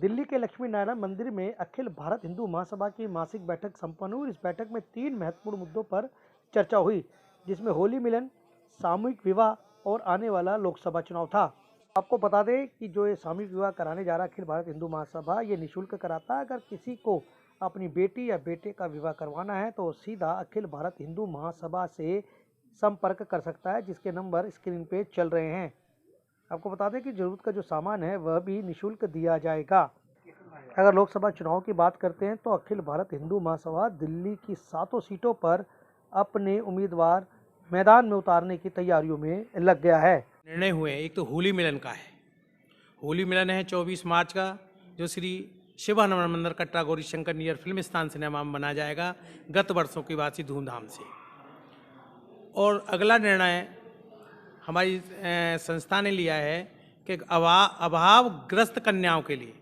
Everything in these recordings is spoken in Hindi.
दिल्ली के लक्ष्मी नारायण मंदिर में अखिल भारत हिंदू महासभा की मासिक बैठक संपन्न हुई। इस बैठक में 3 महत्वपूर्ण मुद्दों पर चर्चा हुई, जिसमें होली मिलन, सामूहिक विवाह और आने वाला लोकसभा चुनाव था। आपको बता दें कि जो ये सामूहिक विवाह कराने जा रहा है अखिल भारत हिंदू महासभा, ये निःशुल्क कराता है। अगर किसी को अपनी बेटी या बेटे का विवाह करवाना है तो सीधा अखिल भारत हिंदू महासभा से संपर्क कर सकता है, जिसके नंबर स्क्रीन पे चल रहे हैं। आपको बता दें कि जरूरत का जो सामान है वह भी निःशुल्क दिया जाएगा। अगर लोकसभा चुनाव की बात करते हैं तो अखिल भारत हिंदू महासभा दिल्ली की 7 सीटों पर अपने उम्मीदवार मैदान में उतारने की तैयारियों में लग गया है। निर्णय हुए, एक तो होली मिलन का है। होली मिलन है 24 मार्च का, जो श्री शिव हनुमान मंदिर कटरा गौरी शंकर नियर फिल्म स्थान सिनेमा में मनाया जाएगा गत वर्षों की भांति धूमधाम से। और अगला निर्णय हमारी संस्था ने लिया है कि अभावग्रस्त कन्याओं के लिए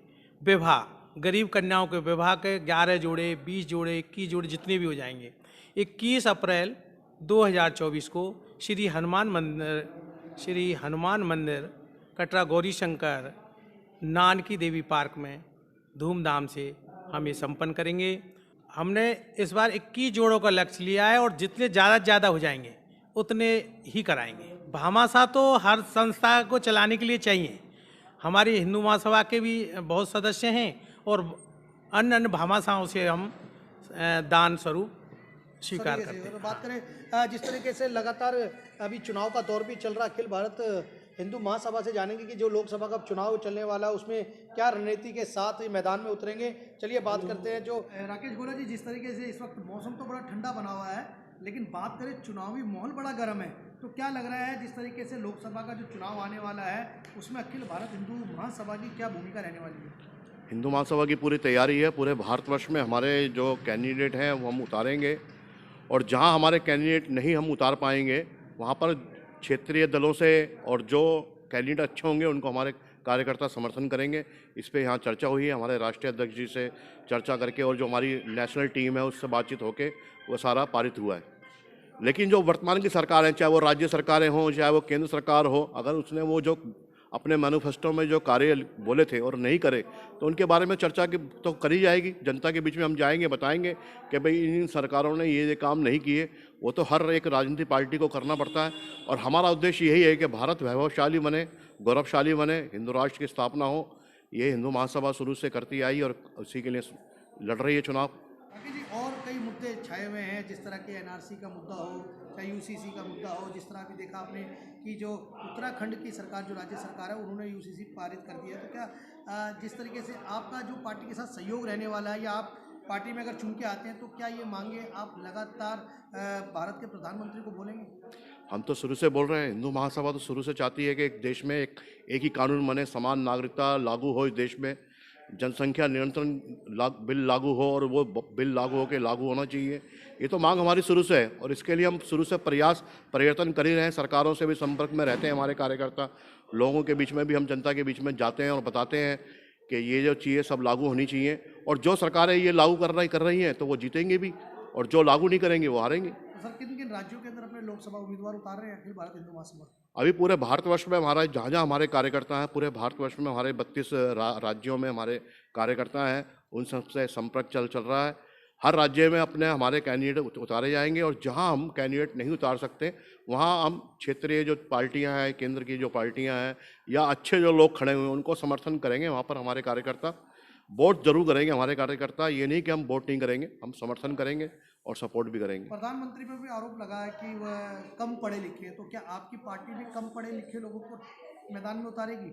विवाह, गरीब कन्याओं के विवाह के 11 जोड़े, 20 जोड़े, 21 जोड़े जितने भी हो जाएंगे, 21 अप्रैल 2024 को श्री हनुमान मंदिर कटरा गौरी शंकर नानकी देवी पार्क में धूमधाम से हम ये संपन्न करेंगे। हमने इस बार 21 जोड़ों का लक्ष्य लिया है और जितने ज़्यादा हो जाएंगे उतने ही कराएंगे। भामाशाह तो हर संस्था को चलाने के लिए चाहिए। हमारी हिंदू महासभा के भी बहुत सदस्य हैं और अन्य भामाशाहों से हम दान स्वरूप स्वीकार करते हैं। बात करें जिस तरीके से लगातार अभी चुनाव का दौर भी चल रहा है, अखिल भारत हिंदू महासभा से जानेंगे कि जो लोकसभा का चुनाव चलने वाला है उसमें क्या रणनीति के साथ मैदान में उतरेंगे। चलिए बात करते हैं। जो राकेश गोला जी, जिस तरीके से इस वक्त मौसम तो बड़ा ठंडा बना हुआ है, लेकिन बात करें चुनावी माहौल बड़ा गर्म है, तो क्या लग रहा है जिस तरीके से लोकसभा का जो चुनाव आने वाला है उसमें अखिल भारत हिंदू महासभा की क्या भूमिका रहने वाली है? हिंदू महासभा की पूरी तैयारी है। पूरे भारतवर्ष में हमारे जो कैंडिडेट हैं वो हम उतारेंगे, और जहां हमारे कैंडिडेट नहीं हम उतार पाएंगे वहां पर क्षेत्रीय दलों से और जो कैंडिडेट अच्छे होंगे उनको हमारे कार्यकर्ता समर्थन करेंगे। इस पे यहाँ चर्चा हुई है, हमारे राष्ट्रीय अध्यक्ष जी से चर्चा करके, और जो हमारी नेशनल टीम है उससे बातचीत होके वो सारा पारित हुआ है। लेकिन जो वर्तमान की सरकार है, चाहे वो राज्य सरकारें हों चाहे वो केंद्र सरकार हो, अगर उसने वो जो अपने मैनिफेस्टो में जो कार्य बोले थे और नहीं करे तो उनके बारे में चर्चा की तो करी जाएगी। जनता के बीच में हम जाएंगे, बताएंगे कि भाई इन सरकारों ने ये काम नहीं किए। वो तो हर एक राजनीतिक पार्टी को करना पड़ता है, और हमारा उद्देश्य यही है कि भारत वैभवशाली बने, गौरवशाली बने, हिंदू राष्ट्र की स्थापना हो। ये हिंदू महासभा शुरू से करती आई और उसी के लिए लड़ रही है चुनाव। जी, और कई मुद्दे छाए हुए हैं, जिस तरह के एनआरसी का मुद्दा हो, चाहे यूसीसी का मुद्दा हो। जिस तरह भी देखा आपने कि जो उत्तराखंड की सरकार, जो राज्य सरकार है, उन्होंने यूसीसी पारित कर दिया। तो क्या जिस तरीके से आपका जो पार्टी के साथ सहयोग रहने वाला है, या आप पार्टी में अगर चुन के आते हैं तो क्या ये मांगे आप लगातार भारत के प्रधानमंत्री को बोलेंगे? हम तो शुरू से बोल रहे हैं, हिंदू महासभा तो शुरू से चाहती है कि एक देश में एक ही कानून बने, समान नागरिकता लागू हो इस देश में, जनसंख्या नियंत्रण बिल लागू हो, और वो बिल लागू हो के लागू होना चाहिए। ये तो मांग हमारी शुरू से है, और इसके लिए हम शुरू से प्रयत्न कर ही रहे हैं। सरकारों से भी संपर्क में रहते हैं हमारे कार्यकर्ता, लोगों के बीच में भी हम जनता के बीच में जाते हैं और बताते हैं कि ये जो चीज़ें सब लागू होनी चाहिए, और जो सरकारें ये लागू कर रही हैं तो वो जीतेंगे भी, और जो लागू नहीं करेंगे वो हारेंगे। तो सर, किन किन राज्यों के अंदर अपने लोकसभा उम्मीदवार उतार रहे हैं अखिल भारत हिंदू महासभा? अभी पूरे भारतवर्ष में हमारा जहाँ जहाँ हमारे कार्यकर्ता हैं, पूरे भारतवर्ष में हमारे 32 राज्यों में हमारे कार्यकर्ता हैं, उन सबसे संपर्क चल रहा है। हर राज्य में अपने हमारे कैंडिडेट उतारे जाएंगे, और जहाँ हम कैंडिडेट नहीं उतार सकते वहाँ हम क्षेत्रीय जो पार्टियाँ हैं, केंद्र की जो पार्टियाँ हैं, या अच्छे जो लोग खड़े हुए हैं उनको समर्थन करेंगे। वहाँ पर हमारे कार्यकर्ता वोट जरूर करेंगे। हमारे कार्यकर्ता ये नहीं कि हम वोट नहीं करेंगे, हम समर्थन करेंगे और सपोर्ट भी करेंगे। प्रधानमंत्री पर भी आरोप लगा है कि वह कम पढ़े लिखे हैं, तो क्या आपकी पार्टी भी कम पढ़े लिखे लोगों को मैदान में उतारेगी?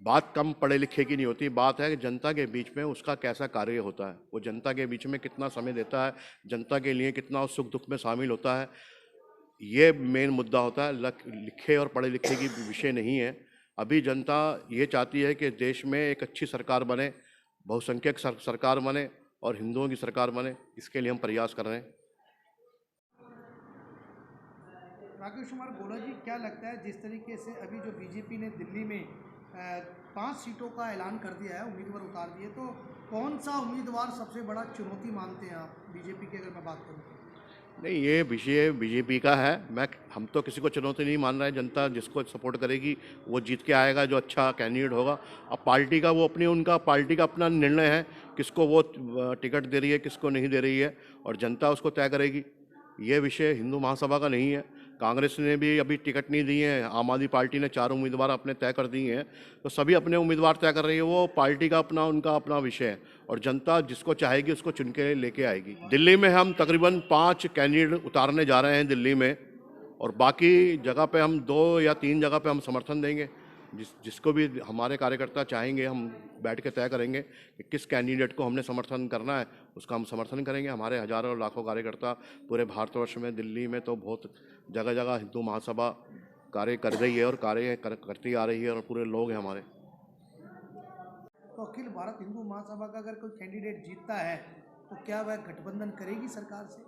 बात कम पढ़े लिखे की नहीं होती, बात है कि जनता के बीच में उसका कैसा कार्य होता है, वो जनता के बीच में कितना समय देता है, जनता के लिए कितना सुख दुख में शामिल होता है, ये मेन मुद्दा होता है। लिखे और पढ़े लिखे की विषय नहीं है। अभी जनता ये चाहती है कि देश में एक अच्छी सरकार बने, बहुसंख्यक सरकार बने और हिंदुओं की सरकार बने। इसके लिए हम प्रयास कर रहे हैं। राकेश कुमार गोला जी, क्या लगता है जिस तरीके से अभी जो बीजेपी ने दिल्ली में 5 सीटों का ऐलान कर दिया है, उम्मीदवार उतार दिए, तो कौन सा उम्मीदवार सबसे बड़ा चुनौती मानते हैं आप बीजेपी की, अगर मैं बात करूँ? नहीं, ये विषय बीजेपी का है। हम तो किसी को चुनौती नहीं मान रहे हैं। जनता जिसको सपोर्ट करेगी वो जीत के आएगा, जो अच्छा कैंडिडेट होगा। अब पार्टी का वो उनका पार्टी का अपना निर्णय है, किसको वो टिकट दे रही है, किसको नहीं दे रही है, और जनता उसको तय करेगी। ये विषय हिंदू महासभा का नहीं है। कांग्रेस ने भी अभी टिकट नहीं दिए हैं, आम आदमी पार्टी ने 4 उम्मीदवार अपने तय कर दिए हैं, तो सभी अपने उम्मीदवार तय कर रही है। वो पार्टी का उनका अपना विषय है, और जनता जिसको चाहेगी उसको चुन के लेके आएगी। दिल्ली में हम तकरीबन 5 कैंडिडेट उतारने जा रहे हैं दिल्ली में, और बाकी जगह पे हम 2 या 3 जगह पे हम समर्थन देंगे। जिसको भी हमारे कार्यकर्ता चाहेंगे, हम बैठ के तय करेंगे कि किस कैंडिडेट को हमने समर्थन करना है, उसका हम समर्थन करेंगे। हमारे हजारों और लाखों कार्यकर्ता पूरे भारतवर्ष में, दिल्ली में तो बहुत जगह जगह हिंदू महासभा कार्य कर रही है और करती आ रही है, और पूरे लोग हैं हमारे। तो अखिल भारत हिंदू महासभा का अगर कोई कैंडिडेट जीतता है तो क्या वह गठबंधन करेगी सरकार से,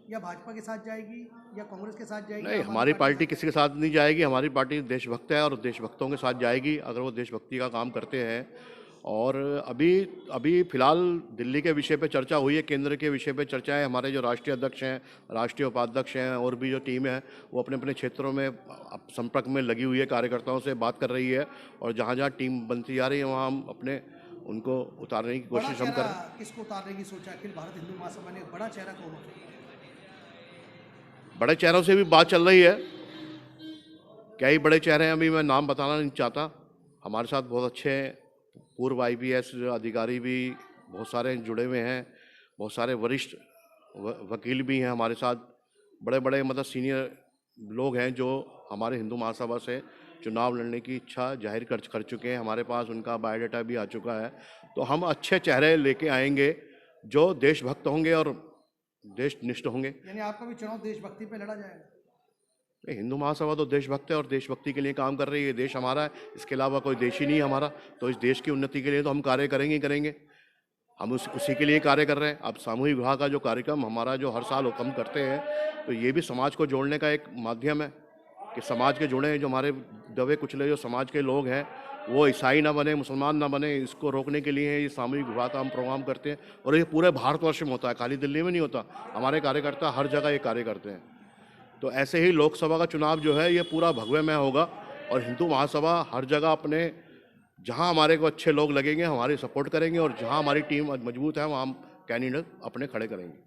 या भाजपा के साथ जाएगी, या कांग्रेस के साथ जाएगी? नहीं, हमारी पार्टी किसी के साथ नहीं जाएगी। हमारी पार्टी देशभक्त है और देशभक्तों के साथ जाएगी, अगर वो देशभक्ति का काम करते हैं। और अभी फिलहाल दिल्ली के विषय पे चर्चा हुई है, केंद्र के विषय पे चर्चा है। हमारे जो राष्ट्रीय अध्यक्ष हैं, राष्ट्रीय उपाध्यक्ष हैं, और भी जो टीम है वो अपने अपने क्षेत्रों में संपर्क में लगी हुई है, कार्यकर्ताओं से बात कर रही है, और जहाँ जहाँ टीम बनती जा रही है वहाँ हम उनको उतारने की कोशिश हम कर रहे हैं। किसको उतारने की सोचा अखिल भारत हिंदू महासभा ने? बड़ा चेहरा कौन होगा? बड़े चेहरों से भी बात चल रही है। क्या ही बड़े चेहरे हैं, अभी मैं नाम बताना नहीं चाहता। हमारे साथ बहुत अच्छे पूर्व IPS अधिकारी भी बहुत सारे जुड़े हुए हैं, बहुत सारे वरिष्ठ वकील भी हैं हमारे साथ, बड़े बड़े सीनियर लोग हैं जो हमारे हिंदू महासभा से चुनाव लड़ने की इच्छा जाहिर कर चुके हैं। हमारे पास उनका बायोडाटा भी आ चुका है। तो हम अच्छे चेहरे लेके आएंगे जो देशभक्त होंगे और देशनिष्ठ होंगे। यानी आपका भी चुनाव देशभक्ति पे लड़ा जाएगा? हिंदू महासभा तो देशभक्त है और देशभक्ति के लिए काम कर रही है। देश हमारा है, इसके अलावा कोई देश ही नहीं है हमारा। तो इस देश की उन्नति के लिए तो हम कार्य करेंगे ही करेंगे। हम उसी के लिए कार्य कर रहे हैं। अब सामूहिक विवाह का जो कार्यक्रम हमारा जो हर साल हम करते हैं, तो ये भी समाज को जोड़ने का एक माध्यम है कि समाज के जुड़े जो हमारे दबे कुचले जो समाज के लोग हैं, वो ईसाई ना बने, मुसलमान ना बने, इसको रोकने के लिए ये सामूहिक विवाह का हम प्रोग्राम करते हैं। और ये पूरे भारतवर्ष में होता है, खाली दिल्ली में नहीं होता। हमारे कार्यकर्ता हर जगह ये कार्य करते हैं। तो ऐसे ही लोकसभा का चुनाव जो है ये पूरा भगवेमय होगा, और हिंदू महासभा हर जगह अपने जहां हमारे को अच्छे लोग लगेंगे हमारी सपोर्ट करेंगे, और जहां हमारी टीम मजबूत है वहाँ हम कैंडिडेट अपने खड़े करेंगे।